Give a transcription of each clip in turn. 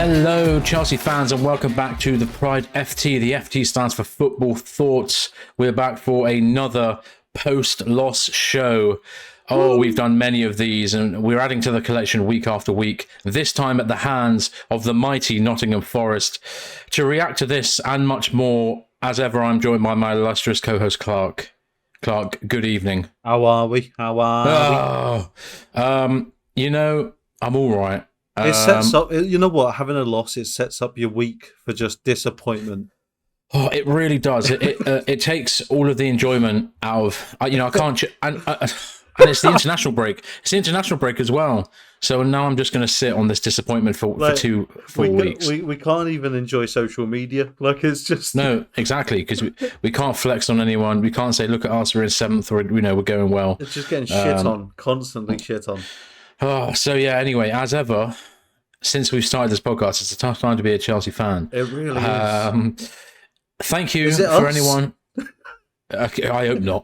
Hello, Chelsea fans, and welcome back to the Pride FT. The FT stands for Football Thoughts. We're back for another post-loss show. Oh, we've done many of these, and we're adding to the collection week after week, this time at the hands of the mighty Nottingham Forest. To react to this and much more, as ever, I'm joined by my illustrious co-host, Clark. Clark, good evening. How are we? I'm all right. It sets up, you know what, having a loss, it sets up your week for just disappointment. Oh, it really does. It takes all of the enjoyment out of, I can't, and it's the international break. It's the international break as well. So now I'm just going to sit on this disappointment for 2 full weeks. We can't even enjoy social media. Like, it's just... No, exactly, because we can't flex on anyone. We can't say, look at us, we're in 7th, or, we're going well. It's just getting shit on, constantly shit on. Oh, so yeah, anyway, as ever, since we've started this podcast, it's a tough time to be a Chelsea fan. It really is. Thank you for anyone. Okay, I hope not.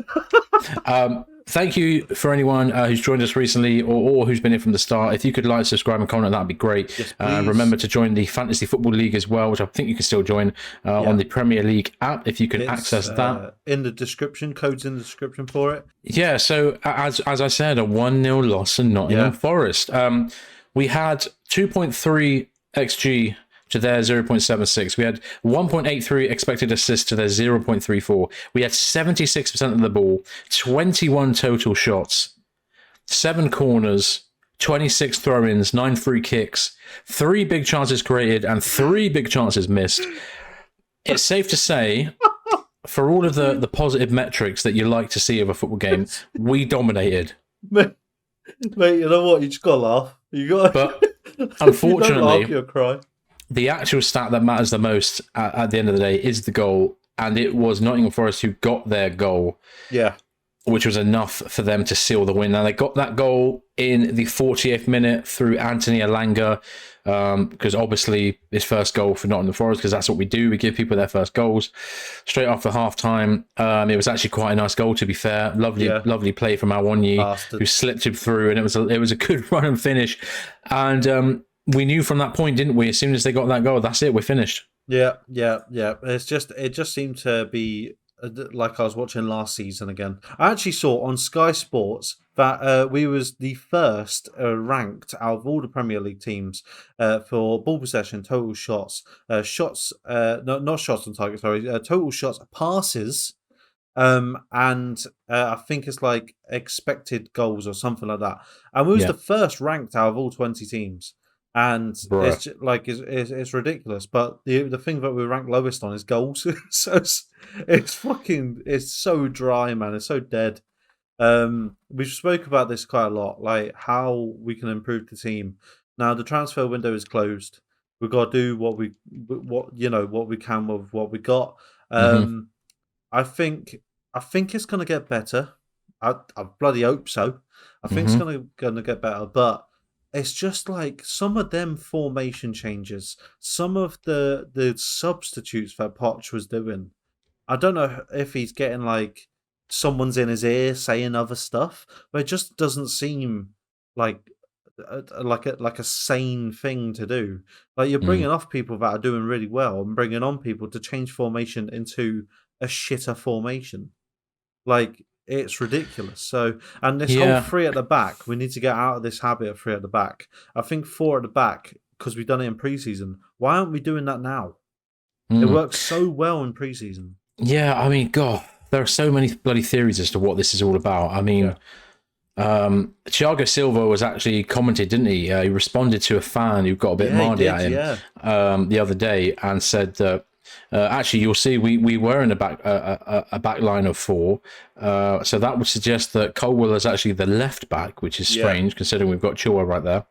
Thank you for anyone who's joined us recently or who's been here from the start. If you could like, subscribe, and comment, that'd be great. Yes, remember to join the Fantasy Football League as well, which I think you can still join on the Premier League app if you can access that. In the description, codes in the description for it. Yeah, so as I said, a 1-0 loss in Nottingham Forest. We had 2.3 XG to their 0.76. We had 1.83 expected assists to their 0.34. We had 76% of the ball, 21 total shots, 7 corners, 26 throw-ins, 9 free kicks, 3 big chances created, and 3 big chances missed. It's safe to say, for all of the positive metrics that you like to see of a football game, we dominated. Mate, you know what? You just got to laugh. But unfortunately, you don't laugh, you'll cry. The actual stat that matters the most at the end of the day is the goal, and it was Nottingham Forest who got their goal, which was enough for them to seal the win. Now, they got that goal in the 40th minute through Anthony Elanga, because obviously his first goal for Nottingham Forest, because that's what we do. We give people their first goals straight after half-time. It was actually quite a nice goal, to be fair. Lovely play from Awonyi, who slipped him through, and it was a good run and finish. And we knew from that point, didn't we? As soon as they got that goal, that's it. We're finished. Yeah. It just seemed to be like I was watching last season again. I actually saw on Sky Sports that we was the first ranked out of all the Premier League teams for ball possession, total shots, not shots on target. Sorry, total shots, passes, and I think it's like expected goals or something like that. And we was the first ranked out of all 20 teams. And it's ridiculous, but the thing that we rank lowest on is goals. So it's so dry, man. It's so dead. We've spoke about this quite a lot, like how we can improve the team. Now the transfer window is closed. We've got to do what we can with what we got. I think it's gonna get better. I bloody hope so. I think it's gonna get better, but it's just like some of them formation changes, some of the substitutes that Poch was doing. I don't know if he's getting like someone's in his ear saying other stuff, but it just doesn't seem like a sane thing to do. Like you're bringing off people that are doing really well and bringing on people to change formation into a shitter formation. Like, it's ridiculous. So, and this whole 3 at the back, we need to get out of this habit of 3 at the back. I think 4 at the back, because we've done it in pre-season. Why aren't we doing that now? It works so well in pre-season. Yeah, I mean, God, there are so many bloody theories as to what this is all about. I mean, Thiago Silva was actually commented, didn't he? He responded to a fan who got a bit mardy at him the other day and said that actually, you'll see we were in a back line of 4, so that would suggest that Colwell is actually the left back, which is strange considering we've got Chilwell right there.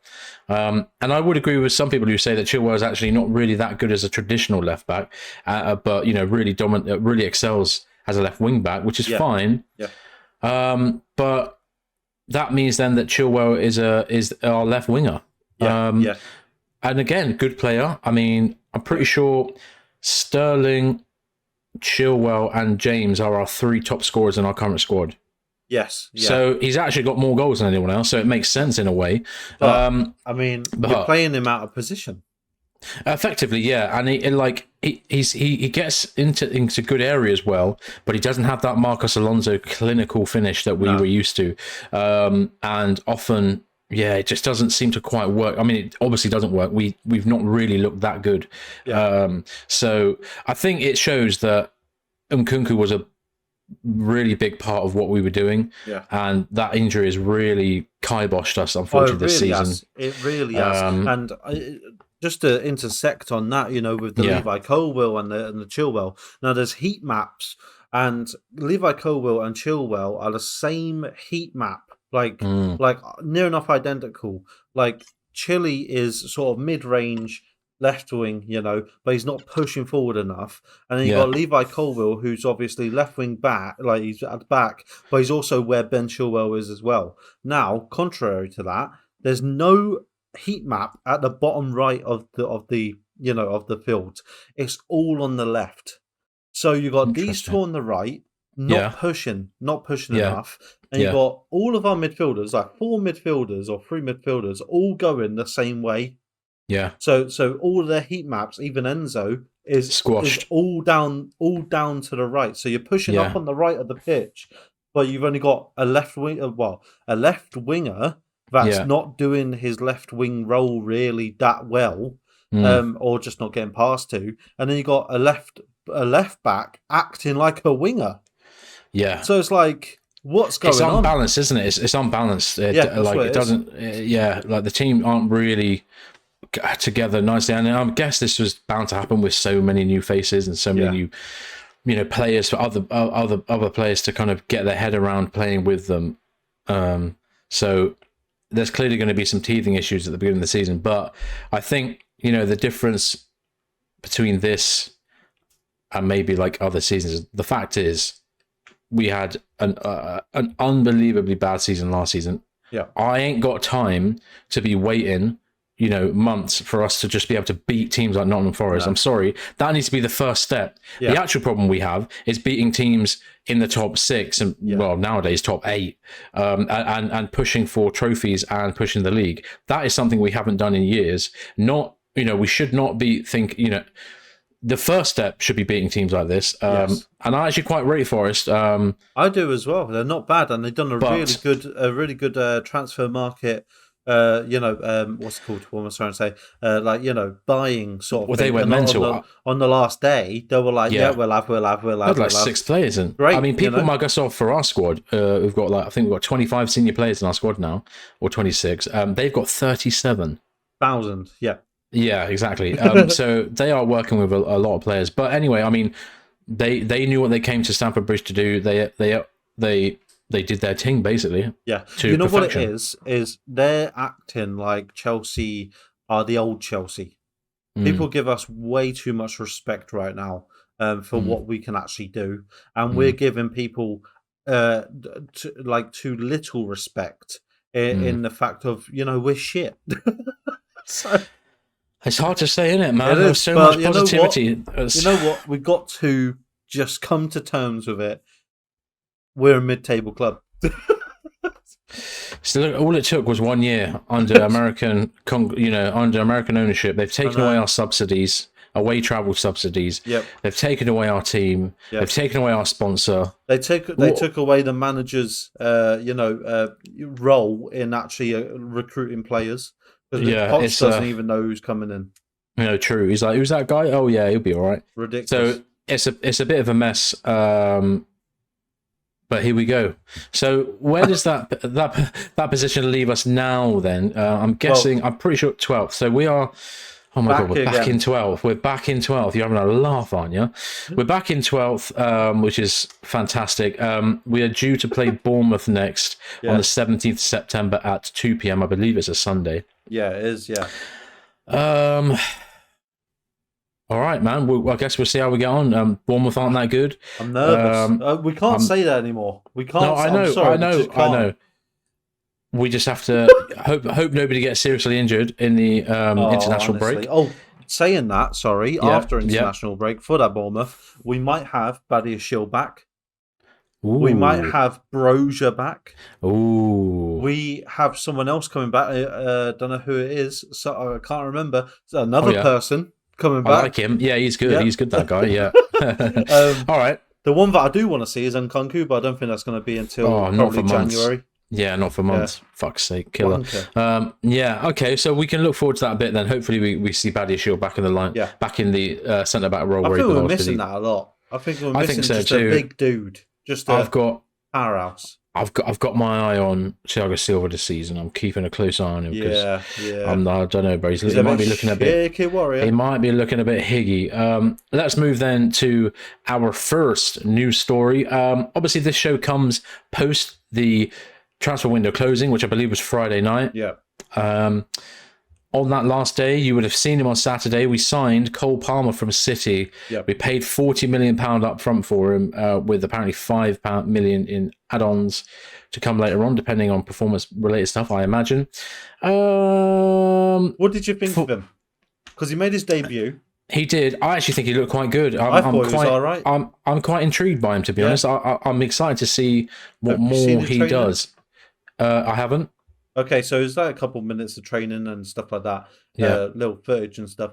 And I would agree with some people who say that Chilwell is actually not really that good as a traditional left back, but really dominant, really excels as a left wing back, which is fine. But that means then that Chilwell is our left winger. And again, good player. I mean, I'm pretty sure Sterling, Chilwell, and James are our 3 top scorers in our current squad. Yes. Yeah. So he's actually got more goals than anyone else, so it makes sense in a way. But, I mean, you're playing him out of position. Effectively, yeah, and he gets into good areas well, but he doesn't have that Marcos Alonso clinical finish that we were used to, and often, yeah, it just doesn't seem to quite work. I mean, it obviously doesn't work. We've not really looked that good, so I think it shows that Nkunku was a really big part of what we were doing, and that injury has really kiboshed us, unfortunately, this season. It really has. And just to intersect on that, with the Levi Colwill and the Chilwell. Now, there's heat maps, and Levi Colwill and Chilwell are the same heat map, like near enough identical. Like Chile is sort of mid-range left wing, but he's not pushing forward enough. And then you've got Levi Colwill, who's obviously left wing back, like he's at the back, but he's also where Ben Chilwell is as well. Now, contrary to that, there's no heat map at the bottom right of the field. It's all on the left. So you've got these two on the right, not pushing enough. And you've got all of our midfielders, like 4 midfielders or 3 midfielders, all going the same way. Yeah. So all of their heat maps, even Enzo, is squashed, is all down to the right. So you're pushing up on the right of the pitch, but you've only got a left winger that's not doing his left wing role really that well, or just not getting past to. And then you got a left back acting like a winger. Yeah. So it's like, what's going on? It's unbalanced, isn't it? It's unbalanced. Like it doesn't. Like the team aren't really together nicely, and I guess this was bound to happen with so many new faces and so many new, players for other players to kind of get their head around playing with them. So there's clearly going to be some teething issues at the beginning of the season, but I think the difference between this and maybe like other seasons, the fact is we had an unbelievably bad season last season. Yeah, I ain't got time to be waiting months for us to just be able to beat teams like Nottingham Forest. No. I'm sorry. That needs to be the first step. Yeah. The actual problem we have is beating teams in the top 6 and, well, nowadays top 8, and pushing for trophies and pushing the league. That is something we haven't done in years. We should not be the first step should be beating teams like this. And I actually quite rate Forest. I do as well. They're not bad, and they've done a really good transfer market. What's it called? What am I trying to say? Buying sort of. Well, they went mental on the last day. They were like, we'll have. Had like 6 players in. Great. I mean, people mug us off for our squad. We've got I think we've got 25 senior players in our squad now, or 26. They've got 37,000. Yeah. Yeah, exactly. So they are working with a lot of players. But anyway, I mean, they knew what they came to Stamford Bridge to do. They did their thing, basically. Yeah. You know perfection. What it is they're acting like Chelsea are the old Chelsea. People give us way too much respect right now for what we can actually do. And we're giving people too little respect in the fact of, we're shit. So... It's hard to say, isn't it, man? There's so much positivity. You know what? We've got to just come to terms with it. We're a mid-table club. So all it took was 1 year under American ownership. They've taken away our subsidies, away travel subsidies. Yep. They've taken away our team. Yep. They've taken away our sponsor. They took away the manager's role in actually recruiting players. Because Poch doesn't even know who's coming in. True. He's like, who's that guy? Oh yeah, he'll be all right. Ridiculous. So it's a bit of a mess. But here we go. So where does that position leave us now? Then I'm guessing. I'm pretty sure 12th. So we are. Oh my God, we're back in 12th. We're back in 12th. You're having a laugh, aren't you? We're back in 12th, which is fantastic. We are due to play Bournemouth next on the 17th of September at 2 p.m. I believe it's a Sunday. Yeah, it is, yeah. All right, man. I guess we'll see how we get on. Bournemouth aren't that good. I'm nervous. We can't say that anymore. We can't. No, I know. We just have to hope nobody gets seriously injured in the international break. Oh, saying that, after international break for that Bournemouth, we might have Badia Shield back. Ooh. We might have Brozier back. Ooh. We have someone else coming back. Don't know who it is. So I can't remember. Another person coming back. I like him. Yeah, he's good. Yep. He's good, that guy. Yeah. All right. The one that I do want to see is Nkunku, but I don't think that's going to be until probably January. Yeah, not for months. Yeah. Fuck's sake, killer. Yeah, okay. So we can look forward to that a bit then. Hopefully we see Badiashile back in the line, back in the centre back role. I think we're missing that a lot. I think we're missing just a big dude. Just a powerhouse. I've got my eye on Thiago Silva this season. I'm keeping a close eye on him because I don't know, bro. He might be looking a bit. He might be looking a bit higgy. Let's move then to our first news story. Obviously, this show comes post the transfer window closing, which I believe was Friday night. Yeah. On that last day, you would have seen him on Saturday. We signed Cole Palmer from City. Yep. We paid £40 million up front for him, with apparently £5 million in add-ons to come later on, depending on performance-related stuff, I imagine. What did you think of him? Because he made his debut. He did. I actually think he looked quite good. I thought he was all right. I'm quite intrigued by him, to be honest. I'm excited to see what more he does. I haven't. Okay, so is that a couple of minutes of training and stuff like that? Yeah, little footage and stuff.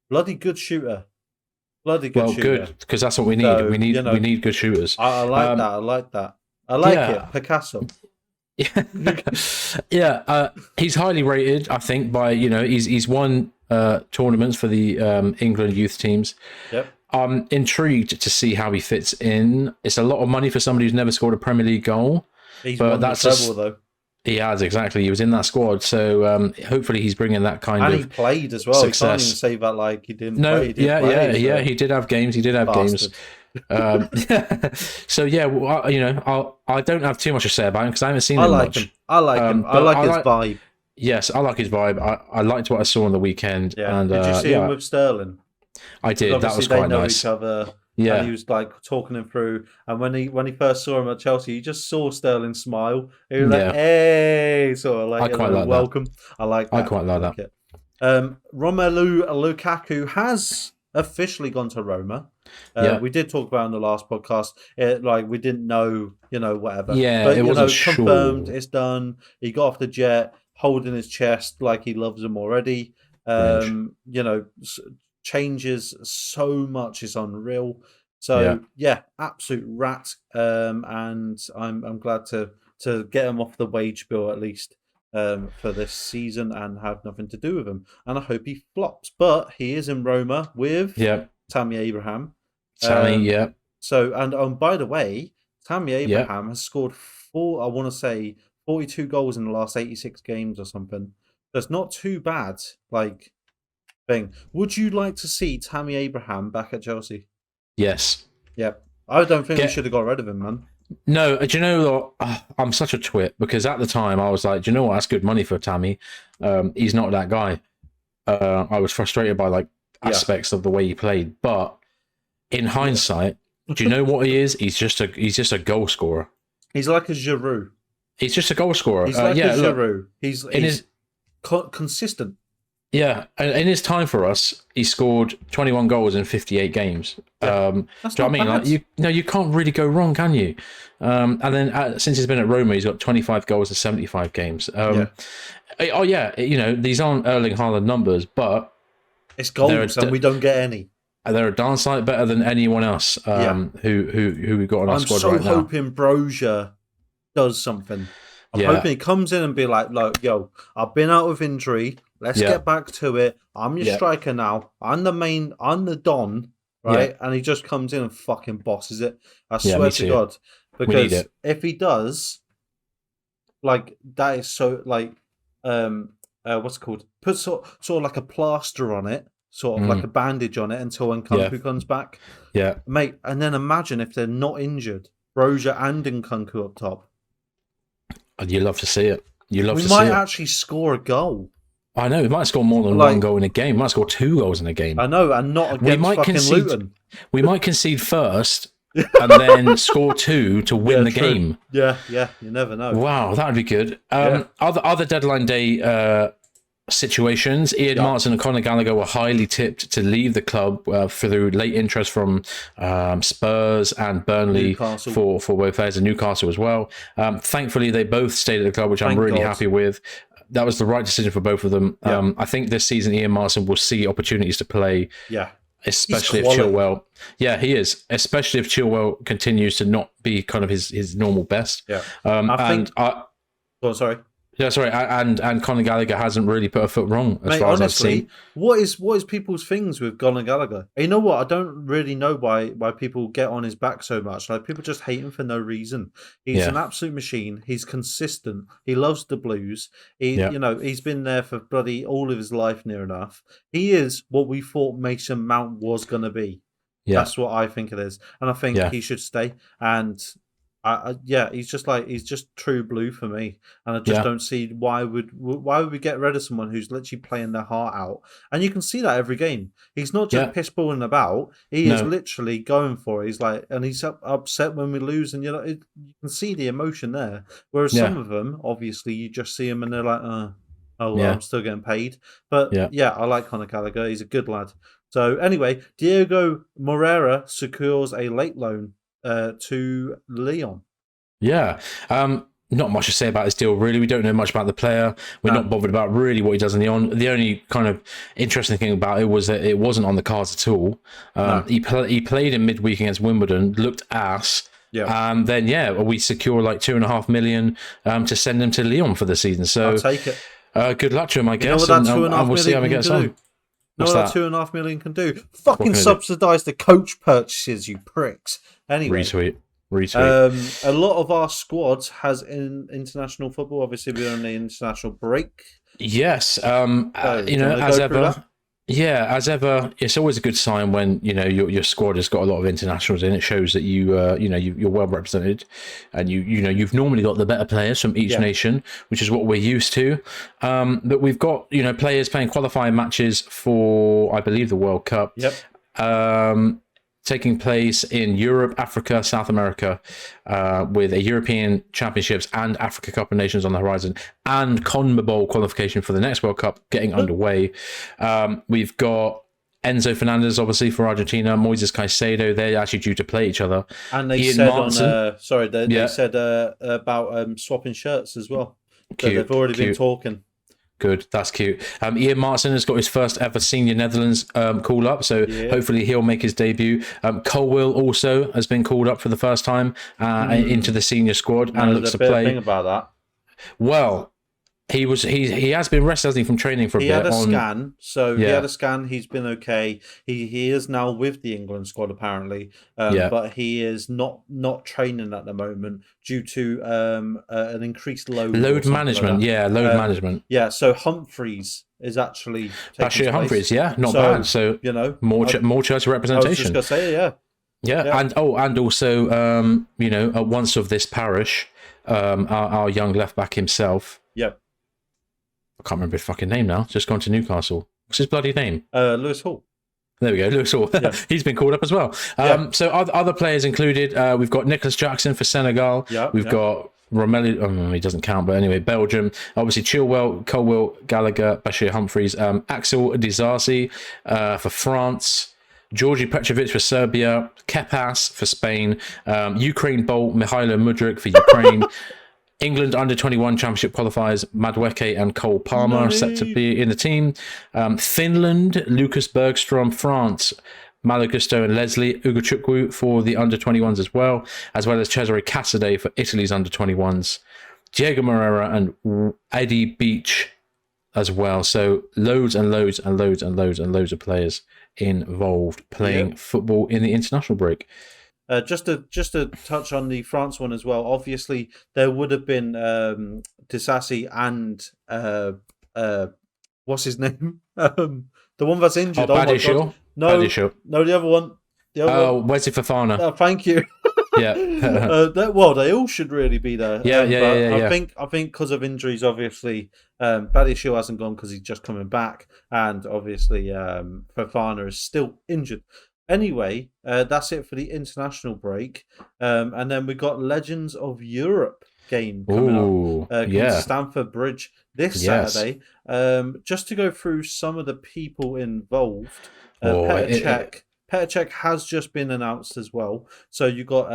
Bloody good shooter. Bloody good shooter. Well, good, because that's what we need. So, we need good shooters. I like that. I like that. I like it. Picasso. Yeah, he's highly rated, I think, by he's won tournaments for the England youth teams. Yep. I'm intrigued to see how he fits in. It's a lot of money for somebody who's never scored a Premier League goal. He's won the treble, though. He has, exactly. He was in that squad, so hopefully he's bringing that kind of success. And he played as well. Success. You can't even say that like he didn't play. He did have games. He did have games. So I don't have too much to say about him because I haven't seen him much. I like him. I like his vibe. Yes, I like his vibe. I liked what I saw on the weekend. Yeah. And, did you see him with Sterling? I did. That was quite nice. Each other. Yeah, and he was like talking him through. And when he first saw him at Chelsea, you just saw Sterling smile. He was like, "Hey," sort of like, I quite like welcome. That. I like that. I quite like that. Romelu Lukaku has officially gone to Roma. We did talk about it in the last podcast. We didn't know, whatever. Yeah, but it wasn't confirmed. Sure. It's done. He got off the jet, holding his chest like he loves him already. Changes so much, is unreal. So absolute rat. And I'm glad to get him off the wage bill at least for this season and have nothing to do with him. And I hope he flops. But he is in Roma with Tammy Abraham. So and by the way, Tammy Abraham has scored 42 goals in the last 86 games or something. So it's not too bad. Thing. Would you like to see Tammy Abraham back at Chelsea? Yes. Yep. I don't think we should have got rid of him, man. No, do you know what? I'm such a twit because at the time I was like, do you know what? That's good money for Tammy. He's not that guy. I was frustrated by aspects of the way he played, but in hindsight, do you know what he is? He's just a goal scorer. He's like a Giroud. He's just a goal scorer. He's like a Giroud. He's consistent. Yeah, in his time for us, he scored 21 goals in 58 games. That's do you know what I mean? You can't really go wrong, can you? And then since he's been at Roma, he's got 25 goals in 75 games. These aren't Erling Haaland numbers, but it's goals, and we don't get any. They're a darn sight better than anyone else who we got on our squad right now. I'm so hoping Brozier does something. I'm hoping he comes in and be like, yo, I've been out with injury. Let's get back to it. I'm your striker now. I'm the Don, right? And he just comes in and fucking bosses it. I swear to God. Because if he does, that is so, what's it called? Put sort of like a plaster on it, sort of like a bandage on it until Nkunku comes back. Yeah. Mate, and then imagine if they're not injured. Brozier and Nkunku up top. You love to see it. We might actually score a goal. I know, we might score more than one goal in a game. We might score 2 goals in a game. I know, and not against Luton. We might concede first and then score 2 to win the game. Yeah, you never know. Wow, that would be good. Other deadline day situations. Ian Martin and Conor Gallagher were highly tipped to leave the club through late interest from Spurs and Burnley for both players, and Newcastle as well. Thankfully, they both stayed at the club, which I'm really happy with. That was the right decision for both of them. I think this season Ian Martin will see opportunities to play. Yeah. Especially if Chilwell, he is. Especially if Chilwell continues to not be kind of his normal best. Yeah, sorry. Yeah, sorry, and Conor Gallagher hasn't really put a foot wrong as far as I've seen. What is people's things with Conor Gallagher? You know what? I don't really know why people get on his back so much. Like, people just hate him for no reason. He's an absolute machine. He's consistent. He loves the Blues. He's been there for bloody all of his life, near enough. He is what we thought Mason Mount was going to be. Yeah. That's what I think it is, and I think he should stay. And he's just true blue for me, and I just don't see why would we get rid of someone who's literally playing their heart out, and you can see that every game. He's not just piss balling about; he is literally going for it. He's like, and he's upset when we lose, and you can see the emotion there. Whereas some of them, obviously, you just see them and they're like, I'm still getting paid. But I like Conor Gallagher. He's a good lad. So anyway, Diego Moreira secures a late loan to Lyon. Yeah. Not much to say about his deal, really. We don't know much about the player. We're not bothered about really what he does in Lyon. The only kind of interesting thing about it was that it wasn't on the cards at all. He played in midweek against Wimbledon, looked ass. Yeah. And then, we secure like $2.5 million to send him to Lyon for the season. So I'll take it. Good luck to him, I guess. You know what that we'll see how he gets on. What that $2.5 million can do? Fucking subsidise the coach purchases, you pricks. Anyway, retweet. A lot of our squads has in international football. Obviously, we're on the international break. Yes. As ever. Yeah, as ever, it's always a good sign when your squad has got a lot of internationals in. It shows that you're well represented, and you've normally got the better players from each nation, which is what we're used to. But we've got players playing qualifying matches for, I believe, the World Cup. Yep. Taking place in Europe, Africa, South America, with a European Championships and Africa Cup of Nations on the horizon, and CONMEBOL qualification for the next World Cup getting underway. We've got Enzo Fernandez, obviously, for Argentina, Moises Caicedo. They're actually due to play each other. And they said about swapping shirts as well. So they've already been talking. Good, that's cute. Ian Martin has got his first ever senior Netherlands call up, so hopefully he'll make his debut. Colwill also has been called up for the first time into the senior squad and looks to play. Thing about that. Well, he has been rested, hasn't he, from training for a bit. He had a scan, he had a scan. He's been okay. He is now with the England squad apparently, but he is not training at the moment due to an increased load management. Management. Yeah, so Humphreys is actually Bashir Humphreys. Yeah, not bad. So more church representation. I was just gonna say and also once of this parish, our young left back himself. Yep. I can't remember his fucking name now. Just gone to Newcastle. What's his bloody name? Lewis Hall. There we go, Lewis Hall. Yeah. He's been called up as well. So other players included, we've got Nicholas Jackson for Senegal. We've got Romelu, he doesn't count, but anyway, Belgium. Obviously, Chilwell, Colwill, Gallagher, Bashir Humphreys, Axel Disasi for France. Georgi Petrovic for Serbia, Kepas for Spain, Ukraine Bolt, Mihailo Mudryk for Ukraine. England under-21 championship qualifiers, Madueke and Cole Palmer are set to be in the team. Finland, Lucas Bergstrom. France, Malo Gusto and Leslie Ugochukwu for the under-21s as well as Cesare Casadei for Italy's under-21s. Diego Moreira and Eddie Beach as well. So loads and loads and loads and loads and loads of players involved playing football in the international break. Just to touch on the France one as well. Obviously, there would have been Disasi and what's his name? The one that's injured. Badiashile. No, the other one. Wesley Fofana. Thank you. Yeah. They all should really be there. Yeah. I think because of injuries, obviously, Badiashile hasn't gone because he's just coming back, and obviously Fofana is still injured. Anyway, that's it for the international break. And then we got Legends of Europe game coming up. Coming to Stamford Bridge this Saturday. Just to go through some of the people involved. Petr Cech has just been announced as well. So you got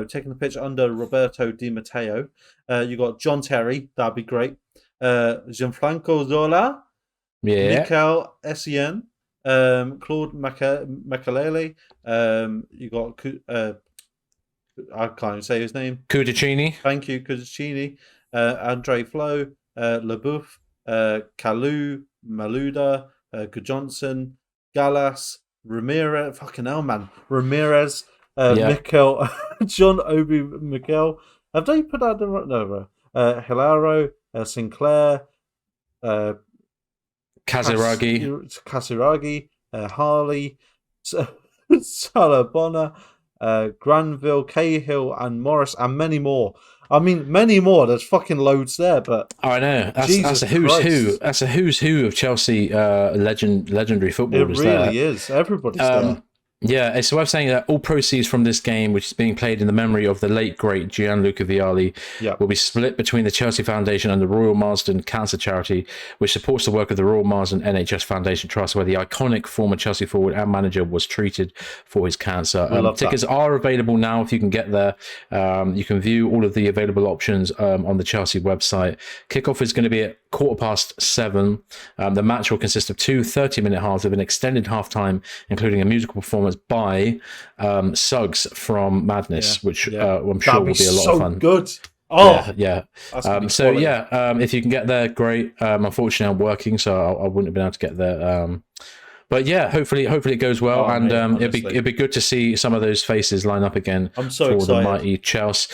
taking the pitch under Roberto Di Matteo. You got John Terry, that'd be great. Gianfranco Zola, Mikel Essien, Claude Makalele. You got I can't even say his name. Cudicini. Thank you, Cudicini. Andre Flo, Leboeuf, Kalou, Maluda, Gudjonsson, Gallas, Ramirez. Fucking hell, man. Ramirez, Mikel, John Obi Mikel. Have they put out the right number? Hilaro, Sinclair, Casiraghi, Harley, Salabona, Granville, Cahill, and Morris, and many more. I mean, many more. There's fucking loads there, but I know that's a who's who. That's a who's who of Chelsea legendary footballers. It really is. Everybody's there. Yeah, it's worth saying that all proceeds from this game, which is being played in the memory of the late, great Gianluca Vialli, will be split between the Chelsea Foundation and the Royal Marsden Cancer Charity, which supports the work of the Royal Marsden NHS Foundation Trust, where the iconic former Chelsea forward and manager was treated for his cancer. Tickets are available now if you can get there. You can view all of the available options on the Chelsea website. Kickoff is going to be at 7:15. The match will consist of two 30-minute halves with an extended half-time, including a musical performance by Suggs from Madness, which I'm sure will be a lot of fun. Good. If you can get there, great. Unfortunately, I'm working, so I wouldn't have been able to get there. But yeah, hopefully it goes well, it'd be good to see some of those faces line up again. I'm so for excited. The mighty Chelsea.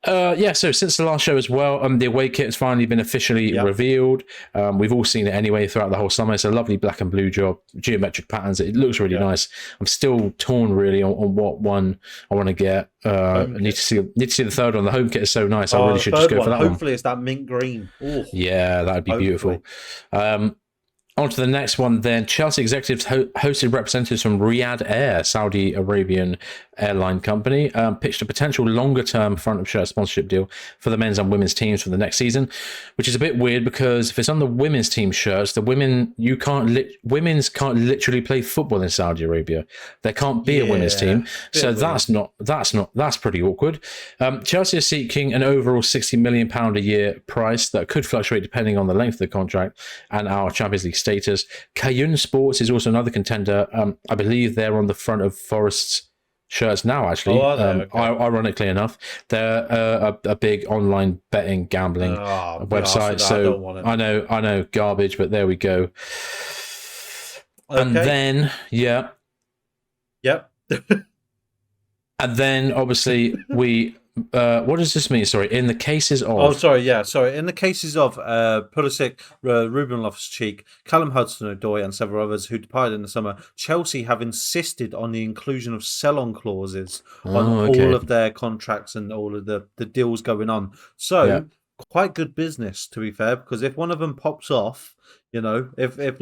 So since the last show as well, the away kit has finally been officially revealed. We've all seen it anyway throughout the whole summer. It's a lovely black and blue job, geometric patterns. It looks really nice. I'm still torn really on what one I want to get. I need to see the third one. The home kit is so nice. I really should just go for that one. Hopefully it's that mint green. Ooh. Yeah, that'd be beautiful. On to the next one then. Chelsea executives hosted representatives from Riyadh Air, Saudi Arabian airline company, pitched a potential longer-term front-of-shirt sponsorship deal for the men's and women's teams for the next season, which is a bit weird because if it's on the women's team shirts, the women's can't literally play football in Saudi Arabia. There can't be a women's team, so that's pretty awkward. Chelsea is seeking an overall £60 million a year price that could fluctuate depending on the length of the contract and our Champions League status. Kayun Sports is also another contender. I believe they're on the front of Forest's shirts now, actually. Ironically enough, they're a big online betting gambling website. So I know, garbage, but there we go. Okay. And then, and then obviously we. What does this mean? Sorry, in the cases of... In the cases of Pulisic, Ruben Loftus-Cheek, Callum Hudson-Odoi and several others who departed in the summer, Chelsea have insisted on the inclusion of sell-on clauses on all of their contracts and all of the deals going on. So, quite good business, to be fair, because if one of them pops off, if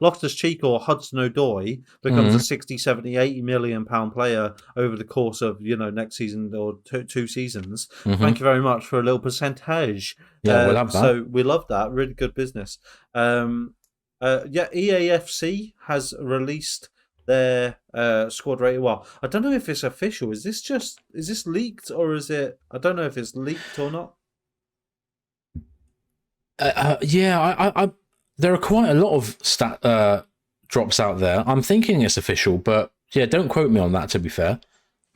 Loftus-Cheek or Hudson-Odoi becomes a 60, 70, 80 million pound player over the course of, next season or two seasons, thank you very much for a little percentage. Yeah, we'll have that. So we love that. Really good business. EAFC has released their squad rating. Well, I don't know if it's official. Is this leaked or is it... I don't know if it's leaked or not. There are quite a lot of stat drops out there. I'm thinking it's official, but don't quote me on that, to be fair.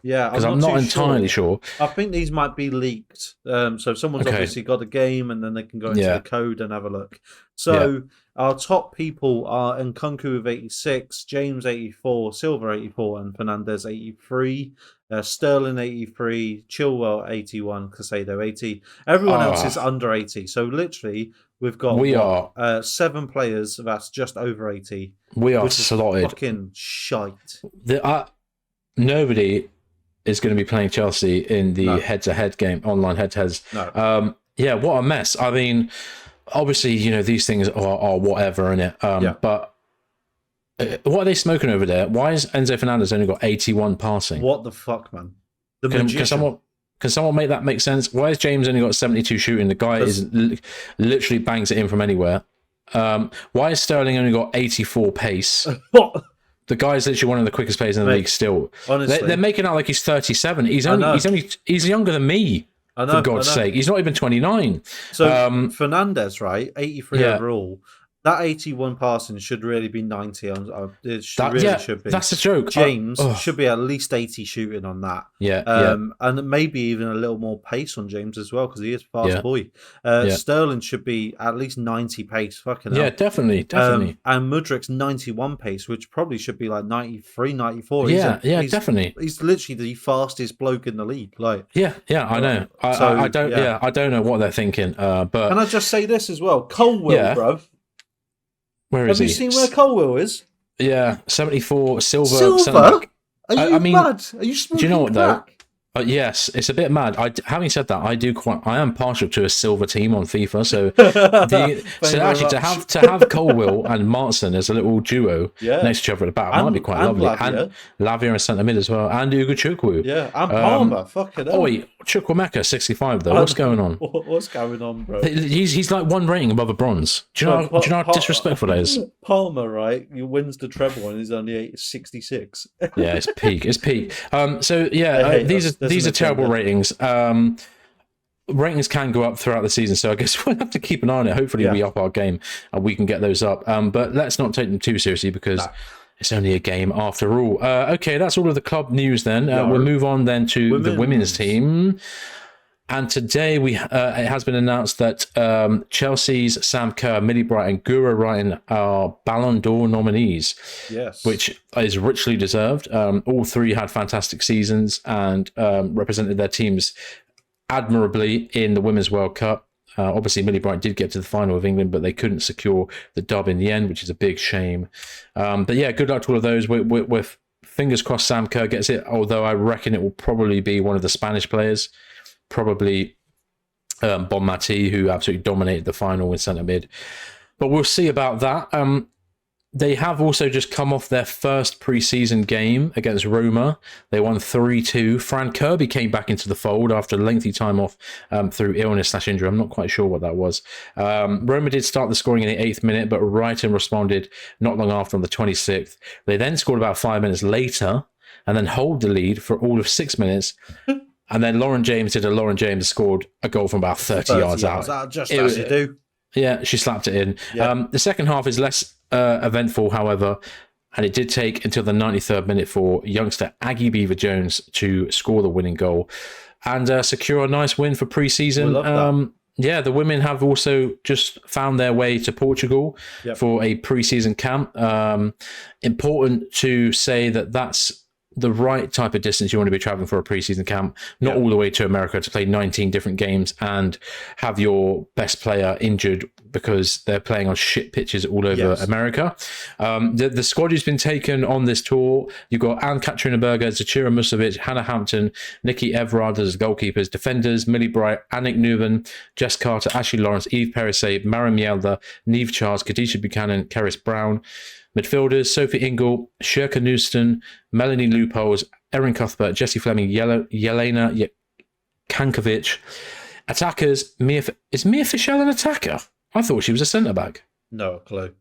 Yeah, because I'm not entirely sure. I think these might be leaked. So someone's obviously got a game, and then they can go into the code and have a look. So our top people are Nkunku with 86, James 84, Silva 84, and Fernandez 83. Sterling 83, Chilwell 81, Casado 80. Everyone else is under 80. So literally, we've got 7 players that's just over 80. We are slotted. Fucking shite. Nobody is going to be playing Chelsea in the head-to-head game, online head-to-heads. No. What a mess. I mean, obviously, these things are whatever in it. But What are they smoking over there? Why has Enzo Fernandez only got 81 passing? What the fuck, man? Can someone make that make sense? Why has James only got 72 shooting? The guy literally bangs it in from anywhere. Why has Sterling only got 84 pace? What? The guy's literally one of the quickest players in the league still. Honestly. They're making out like he's 37. He's younger than me. For God's sake. He's not even 29. So Fernandez, right? 83 overall. That 81 passing should really be 90. It should be. That's a joke. James should be at least 80 shooting on that. And maybe even a little more pace on James as well, because he is a fast boy. Sterling should be at least 90 pace. Fucking hell. Yeah, definitely. And Mudrik's 91 pace, which probably should be like 93, 94. Definitely. He's literally the fastest bloke in the league. Like, I know. I don't know what they're thinking. But can I just say this as well? Colwill, bro. Where is he? Have you seen where Colwill is? Yeah, 74 silver. Silver? Are you mad? Are you smoking do you know what crack? though? Yes, it's a bit mad. Having said that, I am partial to a silver team on FIFA. So, to have Colwill and Martin as a little duo next to each other at the back might be quite lovely. And Lavia and centre mid as well, and Ugo Chukwu. Yeah, and Palmer. Fucking hell. Oh wait, Chukwuemeka 65 though. What's going on? What's going on, bro? He's like one rating above a bronze. Do you know how disrespectful that is? Palmer, right? He wins the treble and he's only 66. Yeah, it's peak. These are terrible ratings. Ratings can go up throughout the season, so I guess we'll have to keep an eye on it. Hopefully, we up our game and we can get those up. But let's not take them too seriously because it's only a game after all. Okay, that's all of the club news then. We'll move on then to the women's team. And today it has been announced that Chelsea's Sam Kerr, Millie Bright and Guro Ryan are Ballon d'Or nominees, which is richly deserved. All three had fantastic seasons and represented their teams admirably in the Women's World Cup. Obviously, Millie Bright did get to the final of England, but they couldn't secure the dub in the end, which is a big shame. But yeah, good luck to all of those. We're fingers crossed Sam Kerr gets it, although I reckon it will probably be one of the Spanish players. Probably Bon Mati, who absolutely dominated the final in centre mid. But we'll see about that. They have also just come off their first pre-season game against Roma. They won 3-2. Fran Kirby came back into the fold after a lengthy time off through illness/injury. I'm not quite sure what that was. Roma did start the scoring in the 8th minute, but Wrighton responded not long after on the 26th. They then scored about 5 minutes later and then hold the lead for all of 6 minutes. And then Lauren James scored a goal from about 30 yards out. Just as you do. Yeah, she slapped it in. Yeah. The second half is less eventful, however, and it did take until the 93rd minute for youngster Aggie Beaver-Jones to score the winning goal and secure a nice win for pre-season. The women have also just found their way to Portugal for a pre-season camp. Important to say that that's the right type of distance you want to be traveling for a preseason camp, not all the way to America to play 19 different games and have your best player injured because they're playing on shit pitches all over America. The squad who's been taken on this tour, you've got Anne-Katrina Berger, Zachira Musovic, Hannah Hampton, Nikki Everard as goalkeepers, defenders, Millie Bright, Annick Nuven, Jess Carter, Ashley Lawrence, Eve Perisset, Mara Mielder, Neve Charles, Kadisha Buchanan, Keris Brown. Midfielders, Sophie Ingle, Shirka Newston, Melanie Loopholes, Erin Cuthbert, Jessie Fleming, Yelena Kankovic. Attackers, is Mia Fischel an attacker? I thought she was a centre-back. No clue.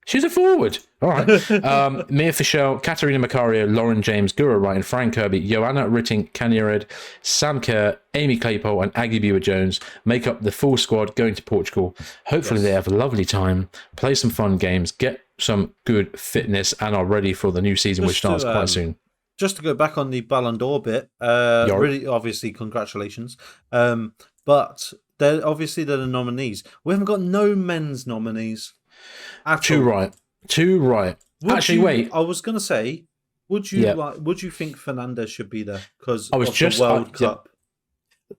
She's a forward. All right. Mia Fischel, Katarina Macario, Lauren James, Guro Ryan, Fran Kirby, Joanna Ritting, Kanyered, Sam Kerr, Amy Claypole, and Aggie Beaver-Jones make up the full squad going to Portugal. Hopefully they have a lovely time, play some fun games, get some good fitness, and are ready for the new season, which starts quite soon. Just to go back on the Ballon d'Or bit, really, obviously, congratulations. But they're the nominees. We haven't got no men's nominees. Too right. Wait. I was going to say, would you think Fernandez should be there because of the World Cup?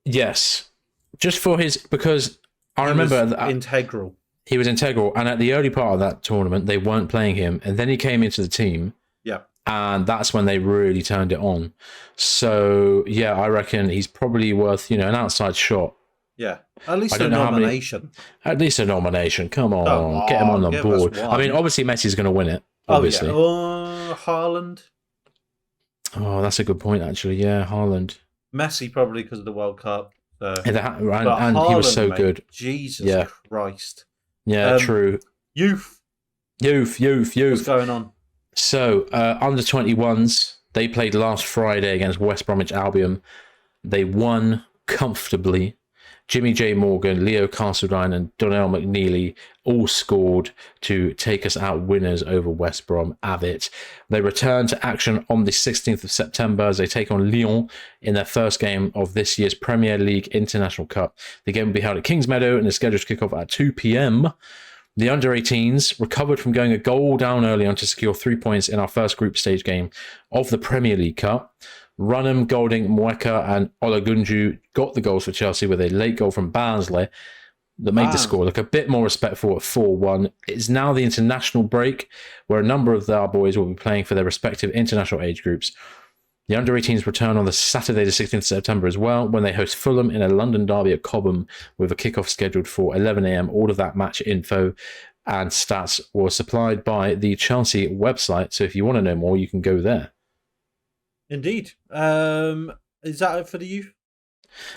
Yes, just for because I remember integral. He was integral, and at the early part of that tournament, they weren't playing him, and then he came into the team. Yeah, and that's when they really turned it on. So yeah, I reckon he's probably worth an outside shot. Yeah, at least a nomination. At least a nomination. Come on, get him on the board. I mean, obviously Messi's going to win it. obviously. Oh, yeah. Haaland. Oh, that's a good point, actually. Yeah, Haaland. Messi, probably because of the World Cup. So. And Haaland, he was so mate, good. Jesus Christ. Yeah, true. Youth. What's going on? So, under 21s, they played last Friday against West Bromwich Albion. They won comfortably. Jimmy J. Morgan, Leo Castledine, and Donnell McNeely all scored to take us out winners over West Brom Avid. They return to action on the 16th of September as they take on Lyon in their first game of this year's Premier League International Cup. The game will be held at Kingsmeadow and is scheduled to kick off at 2 p.m. The under-18s recovered from going a goal down early on to secure 3 points in our first group stage game of the Premier League Cup. Runham, Golding, Mweka and Olagunju got the goals for Chelsea with a late goal from Barnsley that made the score look a bit more respectful at 4-1. It's now the international break where a number of our boys will be playing for their respective international age groups. The under-18s return on the Saturday the 16th of September as well when they host Fulham in a London derby at Cobham with a kickoff scheduled for 11 a.m. All of that match info and stats were supplied by the Chelsea website. So if you want to know more, you can go there. Indeed. Is that it for the youth?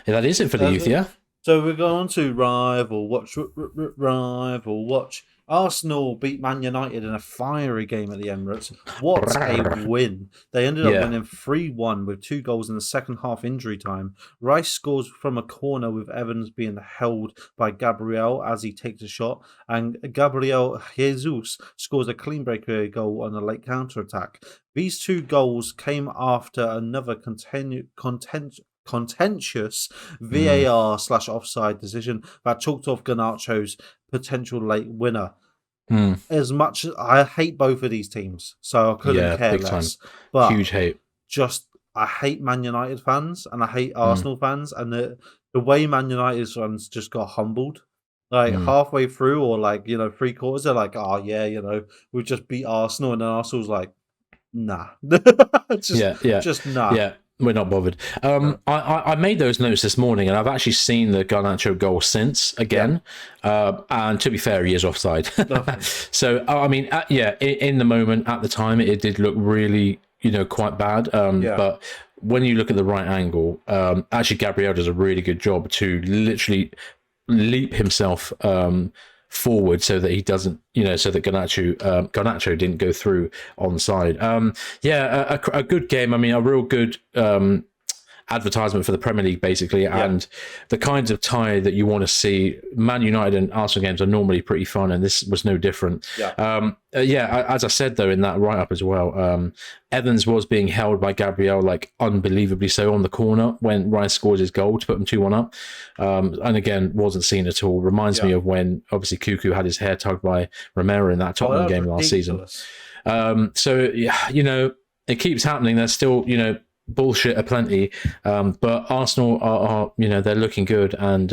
Yeah, that is it for the youth, yeah. So we're going on to Rival Watch. Rival Watch. Arsenal beat Man United in a fiery game at the Emirates. What a win. They ended up winning 3-1 with 2 goals in the second half injury time. Rice scores from a corner with Evans being held by Gabriel as he takes a shot. And Gabriel Jesus scores a clean breakaway goal on a late counter-attack. These 2 goals came after another contentious VAR/offside decision that chalked off Garnacho's potential late winner. As much as I hate both of these teams, so I couldn't care less. Time. But huge hate. I hate Man United fans and I hate Arsenal fans, and the way Man United fans just got humbled. Like halfway through, or 3/4, they're like, "Oh yeah, we just beat Arsenal," and then Arsenal's like, "Nah, just nah." Yeah. We're not bothered. I made those notes this morning, and I've actually seen the Garnacho goal since again. And to be fair, he is offside. So I mean, in the moment, at the time, it did look really, quite bad. But when you look at the right angle, actually, Gabriel does a really good job to literally leap himself forward so that he doesn't, so that Garnacho didn't go through onside. A good game. I mean, a real good advertisement for the Premier League, basically, and the kinds of tie that you want to see. Man United and Arsenal games are normally pretty fun, and this was no different. As I said, though, in that write-up as well, Evans was being held by Gabriel, unbelievably so, on the corner when Rice scores his goal to put them 2-1 up. And again, wasn't seen at all. Reminds me of when, obviously, Cuckoo had his hair tugged by Romero in that Tottenham game last season. It keeps happening. There's still, bullshit aplenty, but Arsenal are they're looking good, and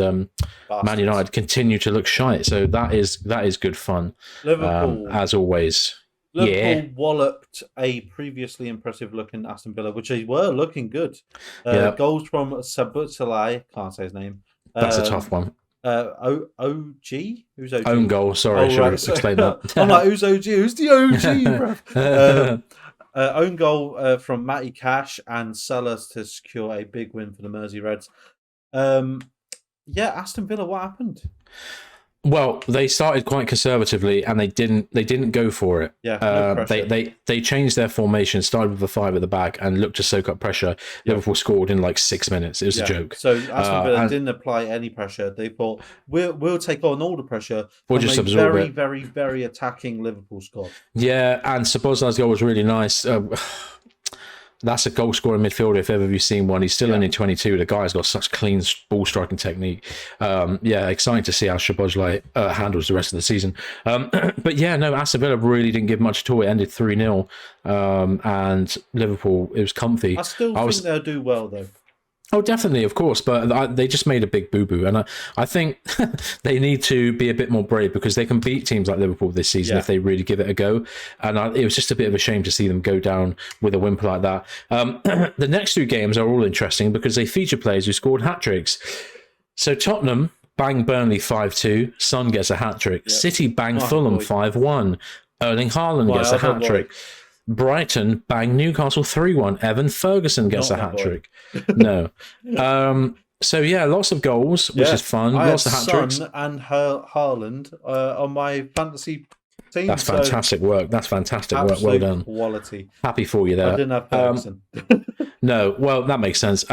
Man United continue to look shite. So that is good fun. Liverpool, as always. Liverpool walloped a previously impressive looking Aston Villa, which they were looking good. Goals from Sabutalai, can't say his name. That's a tough one. OG? Who's OG? Own goal. Sorry, I should have explained that. I'm like, who's OG? Who's the OG, bruv? Own goal from Matty Cash and Sellers to secure a big win for the Mersey Reds. Aston Villa, what happened? Well, they started quite conservatively, and they didn't go for it. No pressure. They changed their formation, started with a 5 at the back, and looked to soak up pressure. Liverpool scored in 6 minutes. It was a joke. So Aston Villa didn't apply any pressure. They thought we'll take on all the pressure. We'll just absorb very, it. very, very attacking Liverpool squad. Yeah, and Szoboszlai's goal was really nice. That's a goal scoring midfielder if ever you've seen one. He's still only 22. The guy's got such clean ball striking technique. Exciting to see how Szoboszlai handles the rest of the season. Aston Villa really didn't give much at all. It ended 3-0, and Liverpool, it was comfy. I think they'll do well though. Oh, definitely, of course, but they just made a big boo-boo, and I think they need to be a bit more brave, because they can beat teams like Liverpool this season if they really give it a go, and it was just a bit of a shame to see them go down with a whimper like that. The next 2 games are all interesting because they feature players who scored hat-tricks. So Tottenham bang Burnley 5-2, Son gets a hat-trick. City bang Fulham 5-1. Erling Haaland gets a hat trick. Brighton bang Newcastle 3-1. Evan Ferguson gets a hat trick. No. So yeah, lots of goals, which is fun. Lots of hat tricks. Son and Haaland on my fantasy team. That's fantastic work. That's fantastic work. Well done. Quality. Happy for you there. I didn't have Ferguson. No, well, that makes sense.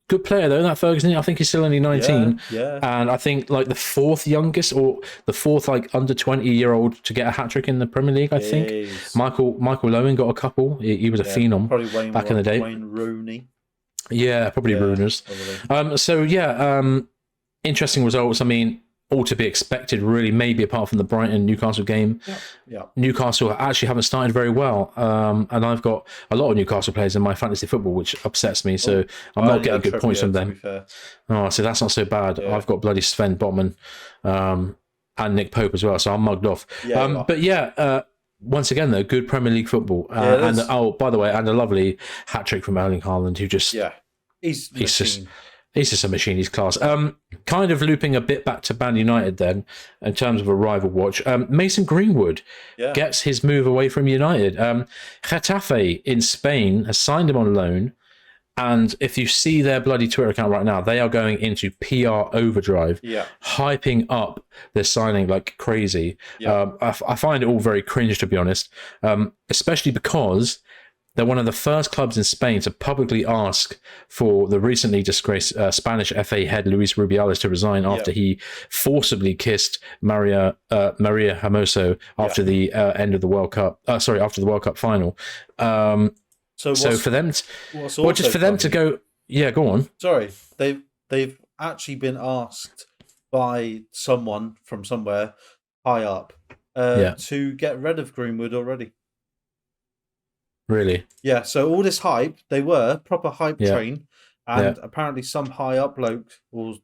Good player though, that Ferguson. I think he's still only 19. Yeah. And I think like the fourth youngest or the fourth like under 20-year-old to get a hat trick in the Premier League. I think Michael Owen got a couple. He was a phenom back in the day. Wayne Rooney. Yeah, probably Ruiners. So yeah, interesting results. I mean, all to be expected, really. Maybe apart from the Brighton Newcastle game. Yeah. Newcastle actually haven't started very well, and I've got a lot of Newcastle players in my fantasy football, which upsets me. So I'm not getting good points from them. Oh, so that's not so bad. Yeah. I've got bloody Sven Botman and Nick Pope as well, so I'm mugged off. But yeah. Once again, though, good Premier League football, and by the way, and a lovely hat trick from Erling Haaland, who just he's just a machine. He's class. Kind of looping a bit back to Man United then, in terms of a rival watch. Mason Greenwood gets his move away from United. Getafe in Spain has signed him on loan. And if you see their bloody Twitter account right now, they are going into PR overdrive, hyping up their signing like crazy. I find it all very cringe, to be honest, especially because they're one of the first clubs in Spain to publicly ask for the recently disgraced Spanish FA head Luis Rubiales to resign after he forcibly kissed Maria Hermoso after the end of the World Cup. After the World Cup final. So for them, just for them to go, go on. Sorry, they've actually been asked by someone from somewhere high up to get rid of Greenwood already. Really? Yeah. So all this hype, they were proper hype train, and apparently some high up bloke or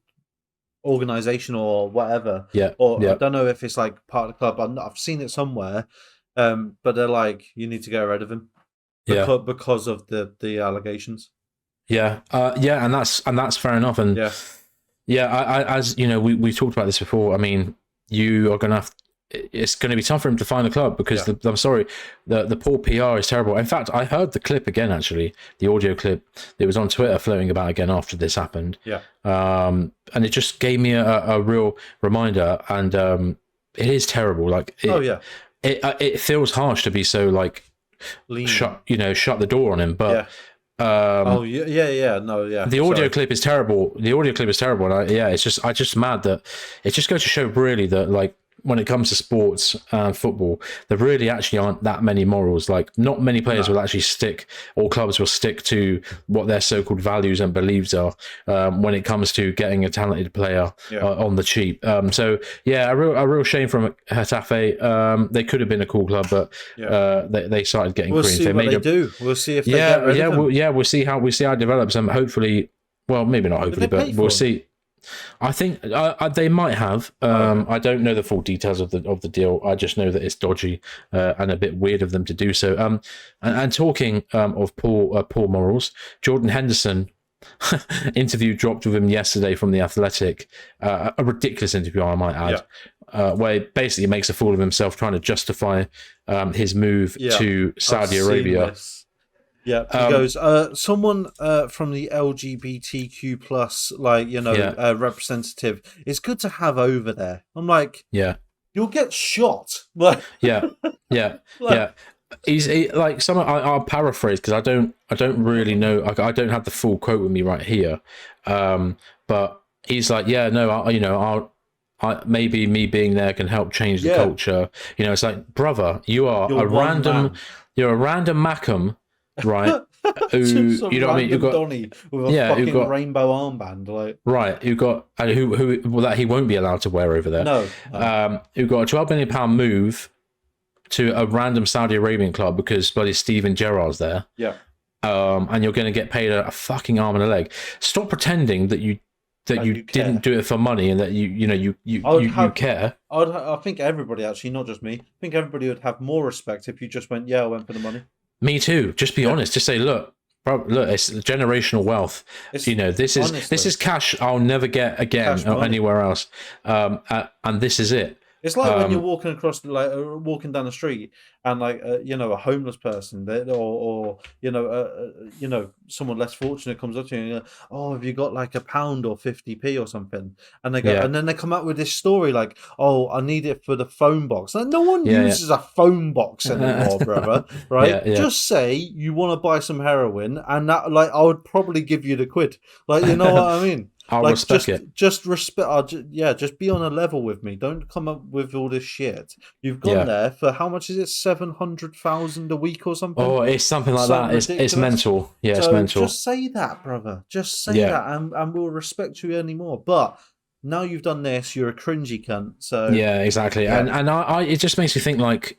organization or whatever. I don't know if it's like part of the club. I've seen it somewhere, but they're like, you need to get rid of him. Because of the allegations. And that's fair enough. And I as you know, we talked about this before. I mean, you are gonna have. It's going to be tough for him to find a club because I'm sorry, the poor PR is terrible. In fact, I heard the clip again. Actually, the audio clip. It was on Twitter floating about again after this happened. And it just gave me a real reminder. And it is terrible. Like, it feels harsh to be so like. Shut the door on him, but the audio clip is terrible. And it's just mad that it just goes to show really that like when it comes to sports and football, there really actually aren't that many morals. Like, not many players will actually stick, or clubs will stick to what their so-called values and beliefs are when it comes to getting a talented player on the cheap. So a real shame from Getafe. They could have been a cool club, but they started getting we'll cream. See what they do. We'll see if they get rid of them. We'll see how it develops, and hopefully, well, maybe not hopefully, but we'll see. I think they might have. I don't know the full details of the deal. I just know that it's dodgy and a bit weird of them to do so. And talking of poor morals, Jordan Henderson interview dropped with him yesterday from The Athletic. A ridiculous interview, I might add, where he basically makes a fool of himself trying to justify his move to Saudi Arabia. Yeah, he goes, someone from the LGBTQ plus, representative, it's good to have over there. I'm like, you'll get shot. Like, He's like some. I'll paraphrase because I don't really know. I don't have the full quote with me right here. But he's like, I maybe me being there can help change the culture. It's like, brother, you're a random Mackham. Right, who you know what I mean? You've got Donny with a fucking rainbow armband, like who that he won't be allowed to wear over there. No. Who got a £12 million move to a random Saudi Arabian club because bloody Steven Gerrard's there. Yeah. And you're going to get paid a fucking arm and a leg. Stop pretending that you didn't do it for money and that you care. I think everybody, actually, not just me. I think everybody would have more respect if you just went, I went for the money. Me too. Just be honest. Just say, look, it's generational wealth. This is cash I'll never get again or anywhere else. And this is it. It's like when you're walking across, like walking down the street, and like a homeless person, or someone less fortunate comes up to you and oh, have you got like £1 or 50p or something? And they go, and then they come up with this story like, oh, I need it for the phone box. Like, no one uses a phone box anymore, brother. Right? Just say you want to buy some heroin, and that, like, I would probably give you the quid. Like, you know what I mean? I'll respect it. Just respect. Just be on a level with me. Don't come up with all this shit. You've gone there for how much is it? 700,000 a week or something? Oh, it's something like that. It's mental. Yeah, it's mental. Just say that, brother. Just say that, and we'll respect you anymore. But now you've done this, you're a cringy cunt. So yeah, exactly. Yeah. And I it just makes me think, like,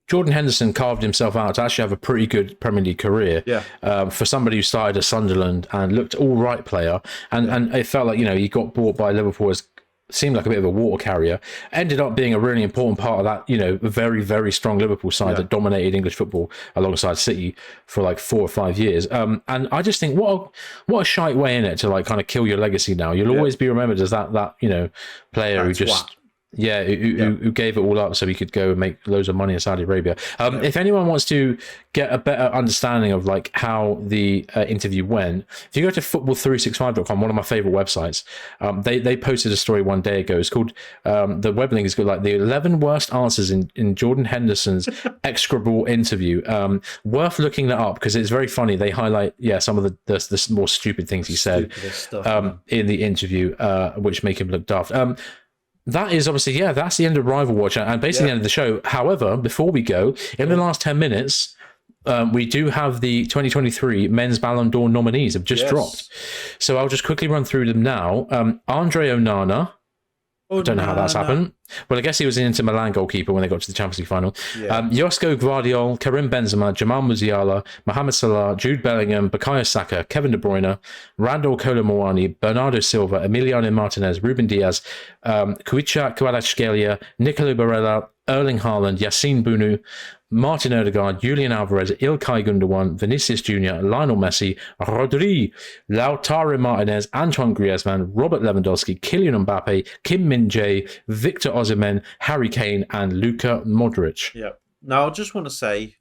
Jordan Henderson carved himself out to actually have a pretty good Premier League career. For somebody who started at Sunderland and looked all right player, and it felt like he got bought by Liverpool as seemed like a bit of a water carrier. Ended up being a really important part of that very, very strong Liverpool side that dominated English football alongside City for like 4 or 5 years. And I just think what a shite way in it to like kind of kill your legacy. Now you'll always be remembered as that player who just. Who gave it all up so he could go and make loads of money in Saudi Arabia. If anyone wants to get a better understanding of like how the interview went, if you go to football365.com, one of my favorite websites, they posted a story one day ago. It's called the web link is called like the 11 worst answers in Jordan Henderson's execrable interview. Worth looking that up because it's very funny. They highlight some of the more stupid things he said in the interview, which make him look daft. That is obviously, that's the end of Rival Watch and basically the end of the show. However, before we go, in the last 10 minutes, we do have the 2023 Men's Ballon d'Or nominees have just dropped. So I'll just quickly run through them now. Andre Onana. I don't know how that's happened. Well, I guess he was an Inter Milan goalkeeper when they got to the Champions League final. Josko Gvardiol, Karim Benzema, Jamal Musiala, Mohamed Salah, Jude Bellingham, Bukayo Saka, Kevin De Bruyne, Randall Kolo Muani, Bernardo Silva, Emiliano Martinez, Ruben Diaz, Kuicha Kvaratskhelia, Nicolo Barella, Erling Haaland, Yassine Bounou, Martin Odegaard, Julian Alvarez, Ilkay Gundogan, Vinicius Jr., Lionel Messi, Rodri, Lautaro Martinez, Antoine Griezmann, Robert Lewandowski, Kylian Mbappe, Kim Min-jae, Victor Osimhen, Harry Kane, and Luka Modric. Yeah. Now, I just want to say,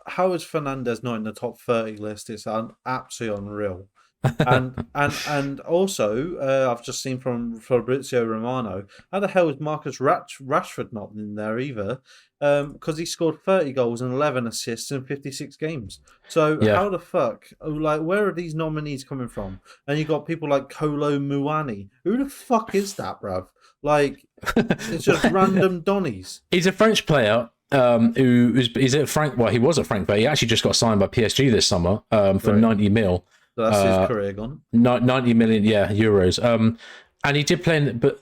how is Fernandes not in the top 30 list? It's absolutely unreal. and also, I've just seen from Fabrizio Romano, how the hell is Marcus Rashford not in there either? Because he scored 30 goals and 11 assists in 56 games. So how the fuck, like, where are these nominees coming from? And you got people like Kolo Muani. Who the fuck is that, bruv? Like, it's just random Donnies. He's a French player. He's at Frank. Well, he was at Frank, but he actually just got signed by PSG this summer for 90 mil. So that's his career gone. 90 million, euros. And he did play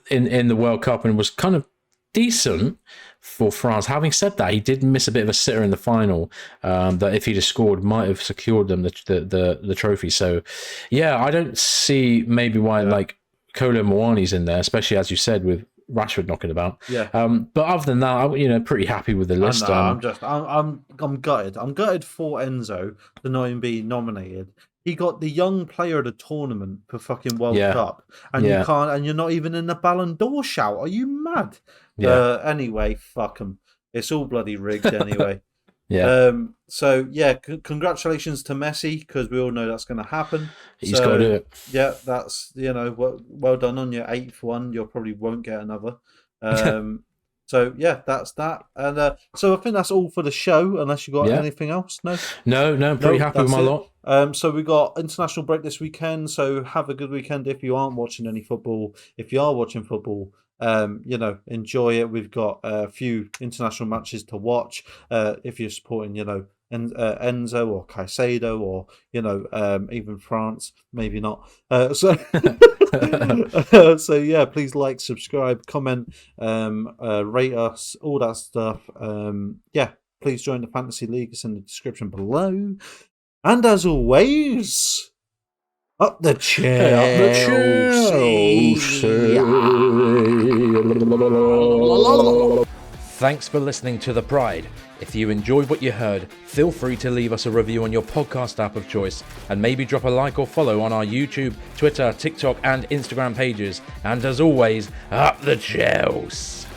in the World Cup and was kind of decent for France. Having said that, he did miss a bit of a sitter in the final. That if he'd have scored, might have secured them the trophy. So, I don't see maybe why like Kolo Muani's in there, especially as you said with Rashford knocking about. But other than that, I'm pretty happy with the list. I'm gutted. I'm gutted for Enzo to not even be nominated. He got the young player of the tournament for fucking World Cup, and you can't, and you're not even in the Ballon d'Or shout. Are you mad? Anyway, fuck him. It's all bloody rigged anyway. Congratulations to Messi, because we all know that's going to happen. He's got to do it. Yeah, that's well done on your 8th one. You probably won't get another. So that's that, and so I think that's all for the show. Unless you got anything else, no. I'm pretty happy with my lot. So we got international break this weekend. So have a good weekend if you aren't watching any football. If you are watching football, enjoy it. We've got a few international matches to watch. If you're supporting, Enzo or Caicedo or even France, maybe not. So please like, subscribe, comment, rate us, all that stuff. Please join the Fantasy League. It's in the description below. And as always, up the Chelsea. Thanks for listening to The Pride. If you enjoyed what you heard, feel free to leave us a review on your podcast app of choice, and maybe drop a like or follow on our YouTube, Twitter, TikTok and Instagram pages. And as always, up the Chelsea.